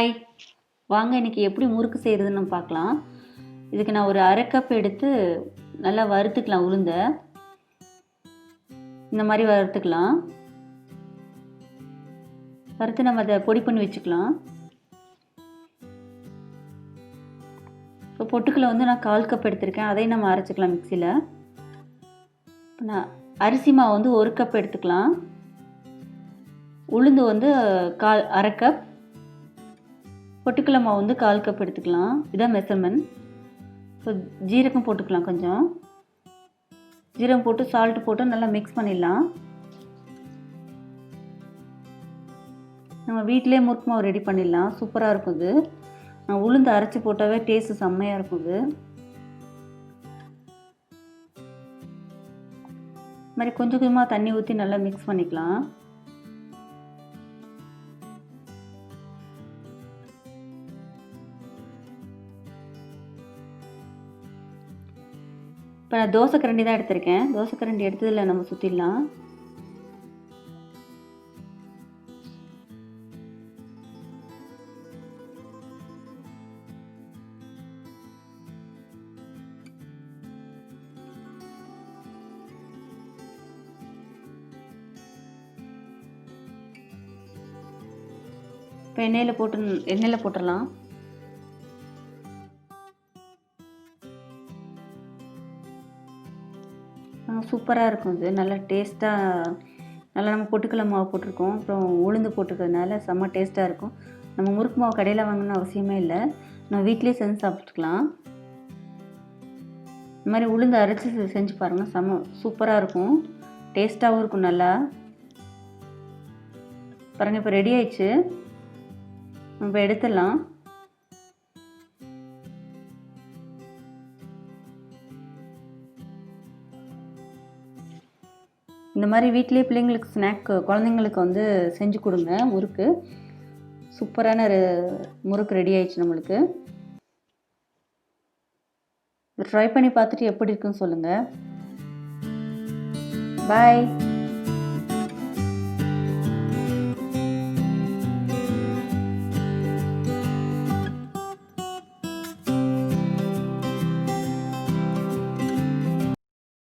Hi, வாங்க இன்றைக்கி எப்படி முறுக்கு செய்கிறதுன்னு நம்ம பார்க்கலாம். இதுக்கு நான் ஒரு அரை கப் எடுத்து நல்லா வறுத்துக்கலாம். உளுந்த இந்த மாதிரி வறுத்துக்கலாம். வறுத்து நம்ம அதை பொடி பண்ணி வச்சுக்கலாம். இப்போ பொட்டுக்களை நான் 1/4 கப் எடுத்திருக்கேன். அதையும் நம்ம அரைச்சிக்கலாம் மிக்சியில். நான் அரிசி மாவு 1 கப் எடுத்துக்கலாம். உளுந்து அரை கப், பொட்டுக்கடலை மாவு 1/4 கப் எடுத்துக்கலாம். இதான் மெஷர்மெண்ட். ஸோ ஜீரகம் போட்டுக்கலாம். கொஞ்சம் ஜீரகம் போட்டு சால்ட்டு போட்டு நல்லா மிக்ஸ் பண்ணிடலாம். நம்ம வீட்டிலே முறுக்கு மாவு ரெடி பண்ணிடலாம். சூப்பராக இருக்கும் இது. உளுந்து அரைச்சி போட்டாவே டேஸ்ட்டு செம்மையாக இருக்கும் இது. இது மாதிரி கொஞ்சம் கொஞ்சமாக தண்ணி ஊற்றி நல்லா மிக்ஸ் பண்ணிக்கலாம். இப்போ நான் தோசை கரண்டி தான் எடுத்திருக்கேன். தோசை கரண்டி எடுத்ததில் நம்ம சுற்றிடலாம். இப்போ எண்ணெயில் போட்டுடலாம். சூப்பராக இருக்கும் இது. நல்லா டேஸ்ட்டாக, நல்லா நம்ம பொட்டுக்கடலை மாவு போட்டிருக்கோம், அப்புறம் உளுந்து போட்டிருக்கிறதுனால செம்ம டேஸ்ட்டாக இருக்கும். நம்ம முறுக்கு மாவு கடையில் வாங்கணும்னு அவசியமே இல்லை. நம்ம வீட்டிலே செஞ்சு சாப்பிட்டுக்கலாம். இந்த மாதிரி உளுந்து அரைச்சி செஞ்சு பாருங்கள். செம்ம சூப்பராக இருக்கும். டேஸ்ட்டாகவும் இருக்கும் நல்லா. பாருங்கள், இப்போ ரெடி ஆயிடுச்சு. நம்ம எடுத்துடலாம். இந்த மாதிரி வீட்டிலே பிள்ளைங்களுக்கு குழந்தைங்களுக்கு செஞ்சு கொடுங்க. முறுக்கு சூப்பரான முறுக்கு ரெடி ஆயிடுச்சு நம்மளுக்கு. ட்ரை பண்ணி பார்த்துட்டு எப்படி இருக்குன்னு சொல்லுங்கள். பாய்.